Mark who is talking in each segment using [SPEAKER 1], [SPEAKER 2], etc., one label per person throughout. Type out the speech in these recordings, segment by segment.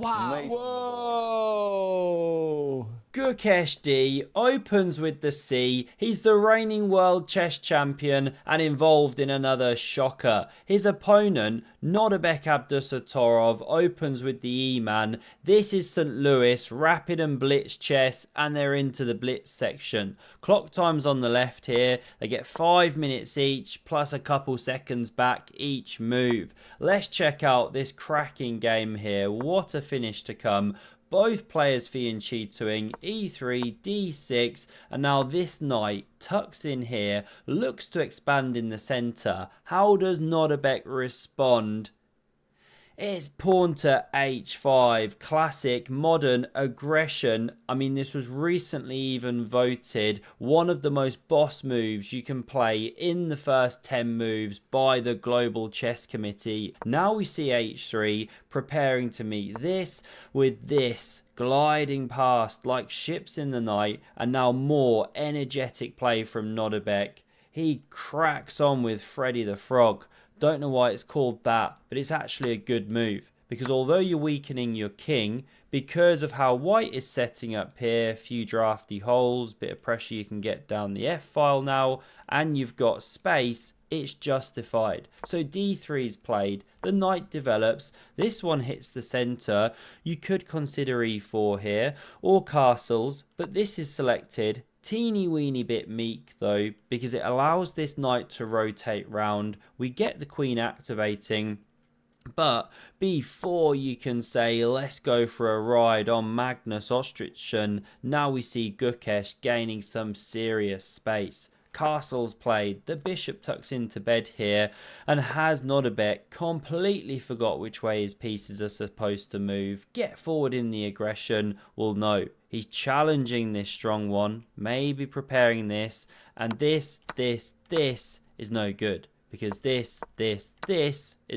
[SPEAKER 1] Wow.
[SPEAKER 2] Whoa! Gukesh D opens with the C. He's the reigning world chess champion and involved in another shocker. His opponent, Nodabek Abdusatorov, opens with the E-man. This is St. Louis, rapid and blitz chess, and they're into the blitz section. Clock time's on the left here. They get 5 minutes each, plus a couple seconds back each move. Let's check out this cracking game here. What a finish to come. Both players Fian Chituing, e3, d6, and now this knight tucks in here, looks to expand in the centre. How does Nodabek respond? It's pawn to h5, classic modern aggression. I mean, this was recently even voted one of the most boss moves you can play in the first 10 moves by the Global Chess Committee. Now we see h3 preparing to meet this with this gliding past like ships in the night, and now more energetic play from Nodabek. He cracks on with Freddy the Frog. Don't know why it's called that, but it's actually a good move, because although you're weakening your king, because of how white is setting up here, few drafty holes, bit of pressure you can get down the f file now, and you've got space, it's justified. So d3 is played, the knight develops, this one hits the center. You could consider e4 here, or castles, but this is selected. Teeny weeny bit meek though, because it allows this knight to rotate round. We get the queen activating, but before you can say let's go for a ride on Magnus Ostrichsen, now we see Gukesh gaining some serious space. Castle's played, the bishop tucks into bed here, and has Nodabek completely forgot which way his pieces are supposed to move. Get forward in the aggression, well no, he's challenging this strong one, maybe preparing this, and this is no good, because this is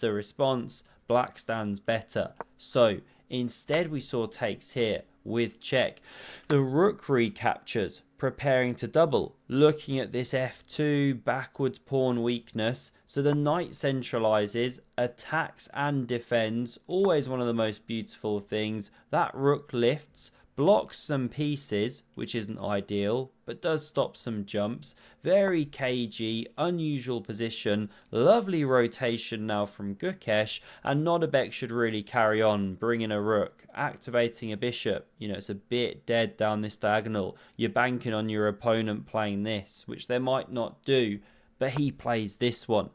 [SPEAKER 2] the response. Black stands better. So instead we saw takes here with check. The rook recaptures, preparing to double, looking at this f2 backwards pawn weakness. So the knight centralizes, attacks and defends, always one of the most beautiful things. That rook lifts, blocks some pieces, which isn't ideal, but does stop some jumps. Very cagey, unusual position. Lovely rotation now from Gukesh, and Nodabek should really carry on, bringing a rook, activating a bishop. You know, it's a bit dead down this diagonal. You're banking on your opponent playing this, which they might not do, but he plays this one.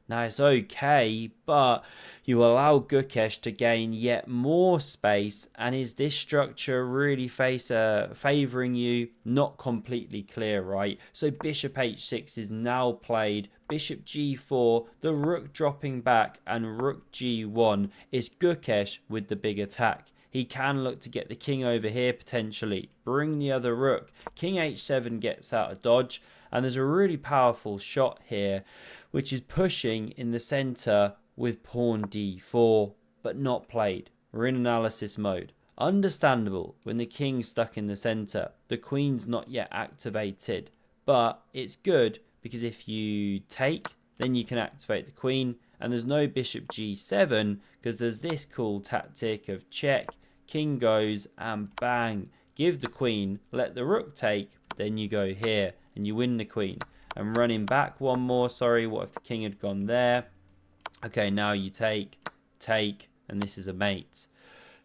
[SPEAKER 2] Now it's okay, but you allow Gukesh to gain yet more space, and is this structure really favouring you? Not completely clear, right? So bishop h6 is now played, bishop g4, the rook dropping back, and rook g1 is Gukesh with the big attack. He can look to get the king over here potentially, bring the other rook, king h7 gets out of dodge, and there's a really powerful shot here, which is pushing in the center with pawn d4, but not played. We're in analysis mode. Understandable when the king's stuck in the center. The queen's not yet activated, but it's good because if you take, then you can activate the queen, and there's no bishop g7 because there's this cool tactic of check, king goes, and bang, give the queen, let the rook take, then you go here and you win the queen. And running back one more, sorry, what if the king had gone there? Okay, now you take, and this is a mate.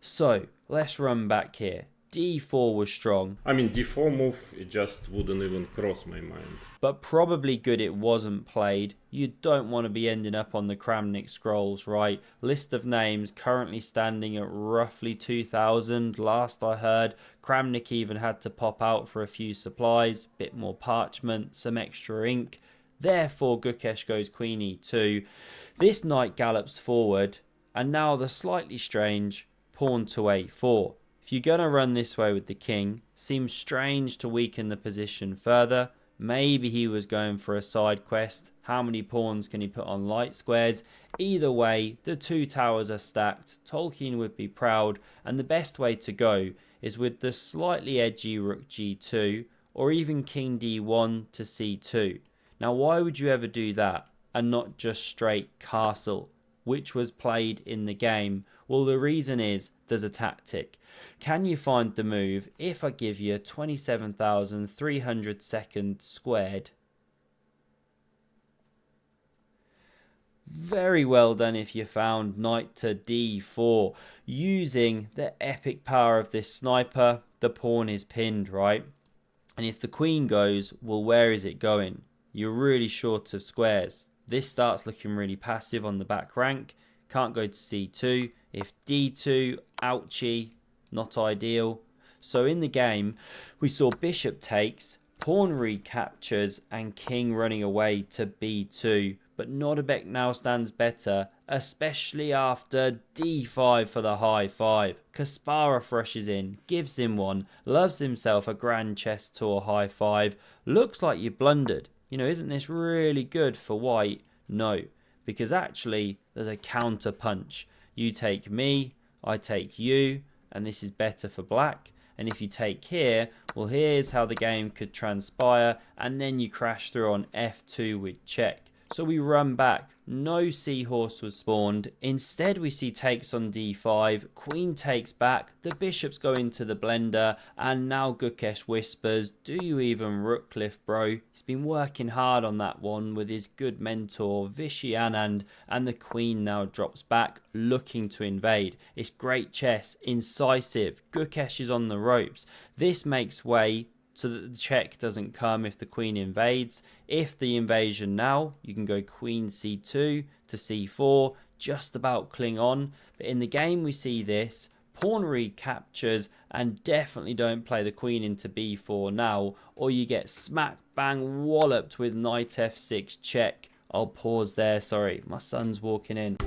[SPEAKER 2] So let's run back here. d4 was strong.
[SPEAKER 3] I mean, d4 move, it just wouldn't even cross my mind.
[SPEAKER 2] But probably good it wasn't played. You don't want to be ending up on the Kramnik scrolls, right? List of names currently standing at roughly 2,000. Last I heard, Kramnik even had to pop out for a few supplies, bit more parchment, some extra ink. Therefore, Gukesh goes queen e2. This knight gallops forward, and now the slightly strange pawn to a4. If you're going to run this way with the king, seems strange to weaken the position further. Maybe he was going for a side quest. How many pawns can he put on light squares? Either way, the two towers are stacked. Tolkien would be proud, and the best way to go is with the slightly edgy rook g2, or even king d1 to c2. Now why would you ever do that and not just straight castle, which was played in the game? Well, the reason is there's a tactic. Can you find the move if I give you 27,300 seconds squared? Very well done if you found knight to d4. Using the epic power of this sniper, the pawn is pinned, right? And if the queen goes, well, where is it going? You're really short of squares. This starts looking really passive on the back rank. Can't go to c2. If d2, ouchie, not ideal. So in the game, we saw bishop takes, pawn recaptures, and king running away to b2. But Nordebek now stands better, especially after d5 for the high five. Kasparov rushes in, gives him one, loves himself a grand chess tour high five. Looks like you blundered. Isn't this really good for white? No, because actually there's a counter punch. You take me, I take you, and this is better for black. And if you take here, well, here's how the game could transpire, and then you crash through on f2 with check. So we run back. No seahorse was spawned. Instead, we see takes on d5. Queen takes back. The bishops go into the blender. And now Gukesh whispers, do you even rook cliff, bro? He's been working hard on that one with his good mentor, Vishy Anand. And the queen now drops back, looking to invade. It's great chess, incisive. Gukesh is on the ropes. This makes way so that the check doesn't come if the queen invades. If the invasion now, you can go queen c2 to c4, just about cling on. But in the game we see this, pawn recaptures, and definitely don't play the queen into b4 now, or you get smack bang walloped with knight f6 check. I'll pause there, sorry, my son's walking in.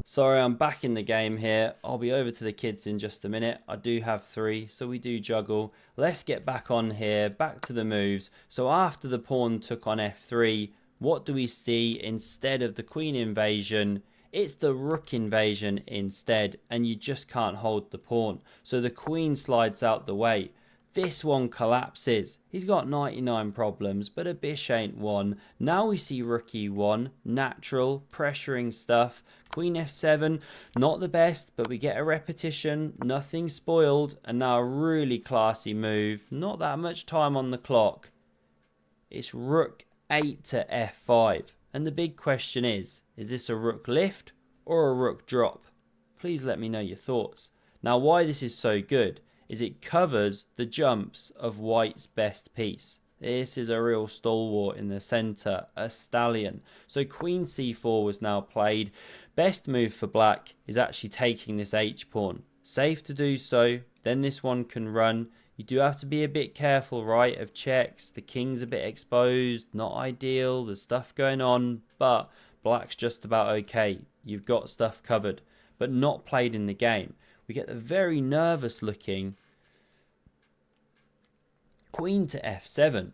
[SPEAKER 2] Sorry, I'm back in the game here. I'll be over to the kids in just a minute. I do have 3, so we do juggle. Let's get back on here, back to the moves. So after the pawn took on f3, what do we see instead of the queen invasion? It's the rook invasion instead, and you just can't hold the pawn. So the queen slides out the way. This one collapses. He's got 99 problems, but a bish ain't one. Now we see rook e1, natural, pressuring stuff. Queen f7, not the best, but we get a repetition, nothing spoiled, and now a really classy move. Not that much time on the clock. It's rook 8 to f5. And the big question is this a rook lift or a rook drop? Please let me know your thoughts. Now why this is so good is it covers the jumps of white's best piece. This is a real stalwart in the centre, a stallion. So queen c4 was now played. Best move for black is actually taking this h-pawn. Safe to do so, then this one can run. You do have to be a bit careful, right, of checks. The king's a bit exposed, not ideal, there's stuff going on, but black's just about okay. You've got stuff covered, but not played in the game. We get the very nervous looking queen to f7,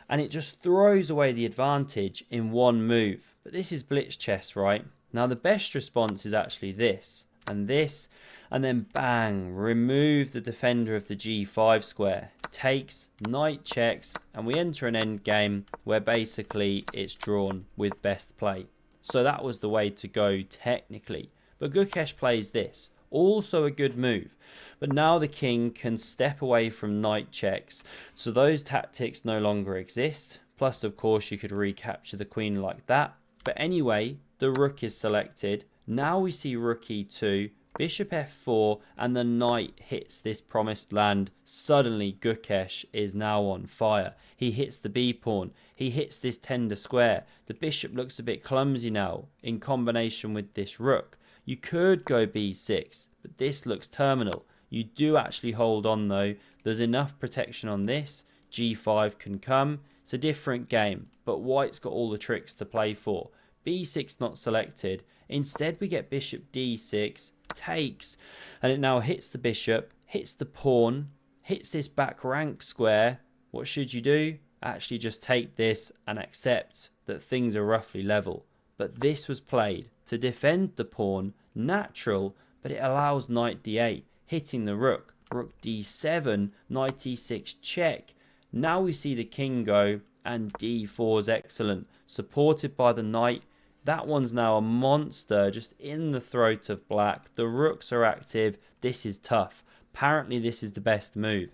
[SPEAKER 2] and it just throws away the advantage in one move. But this is blitz chess, right? Now the best response is actually this, and then bang, remove the defender of the g5 square. Takes, knight checks, and we enter an end game where basically it's drawn with best play. So that was the way to go technically. But Gukesh plays this. Also a good move, but now the king can step away from knight checks, so those tactics no longer exist. Plus, of course, you could recapture the queen like that. But anyway, the rook is selected. Now we see rook e2, bishop f4, and the knight hits this promised land. Suddenly, Gukesh is now on fire. He hits the b pawn. He hits this tender square. The bishop looks a bit clumsy now in combination with this rook. You could go b6, but this looks terminal. You do actually hold on though. There's enough protection on this. g5 can come. It's a different game, but white's got all the tricks to play for. b6 not selected. Instead we get bishop d6, takes, and it now hits the bishop, hits the pawn, hits this back rank square. What should you do? Actually just take this and accept that things are roughly level. But this was played to defend the pawn, natural, but it allows knight d8, hitting the rook. Rook d7, knight e6 check. Now we see the king go, and d4 is excellent, supported by the knight. That one's now a monster, just in the throat of black. The rooks are active. This is tough. Apparently this is the best move.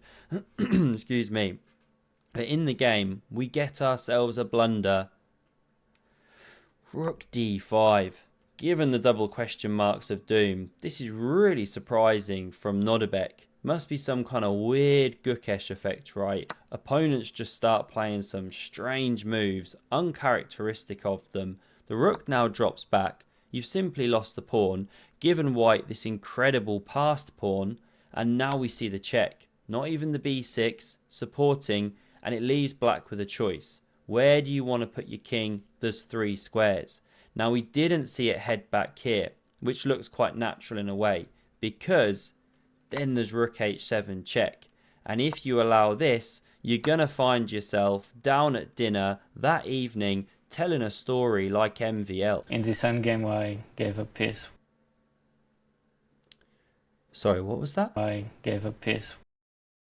[SPEAKER 2] Excuse me. But in the game, we get ourselves a blunder. Rook d5. Given the double question marks of doom, this is really surprising from Nodebek. Must be some kind of weird Gukesh effect, right? Opponents just start playing some strange moves, uncharacteristic of them. The rook now drops back. You've simply lost the pawn, given white this incredible passed pawn, and now we see the check. Not even the b6, supporting, and it leaves black with a choice. Where do you want to put your king? There's 3 squares. Now we didn't see it head back here, which looks quite natural in a way, because then there's rook h7 check. And if you allow this, you're going to find yourself down at dinner that evening telling a story like MVL.
[SPEAKER 1] In this endgame, I gave a piece.
[SPEAKER 2] Sorry, what was that?
[SPEAKER 1] I gave a piece.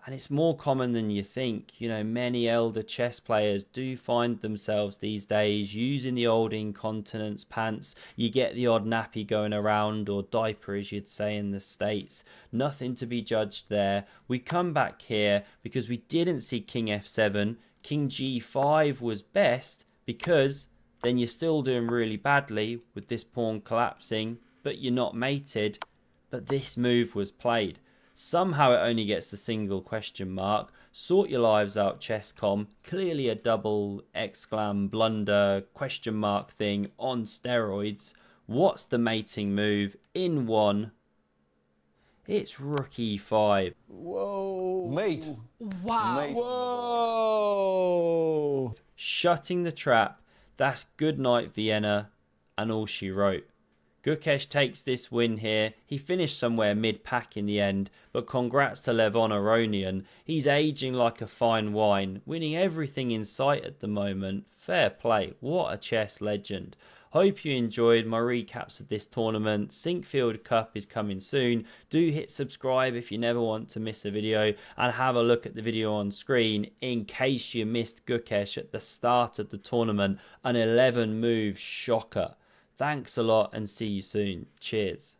[SPEAKER 2] And it's more common than you think. You know, many elder chess players do find themselves these days using the old incontinence pants. You get the odd nappy going around, or diaper as you'd say in the States. Nothing to be judged there. We come back here because we didn't see king f7. King g5 was best, because then you're still doing really badly with this pawn collapsing, but you're not mated. But this move was played. Somehow it only gets the single question mark. Sort your lives out, Chesscom. Clearly a double exclam blunder question mark thing on steroids. What's the mating move in 1? It's rook e5.
[SPEAKER 4] Whoa.
[SPEAKER 5] Mate.
[SPEAKER 4] Wow.
[SPEAKER 5] Mate.
[SPEAKER 4] Whoa.
[SPEAKER 2] Shutting the trap. That's good night Vienna, and all she wrote. Gukesh takes this win here. He finished somewhere mid-pack in the end, but congrats to Levon Aronian. He's aging like a fine wine, winning everything in sight at the moment. Fair play. What a chess legend. Hope you enjoyed my recaps of this tournament. Sinkfield Cup is coming soon. Do hit subscribe if you never want to miss a video, and have a look at the video on screen in case you missed Gukesh at the start of the tournament. An 11 move shocker. Thanks a lot and see you soon. Cheers.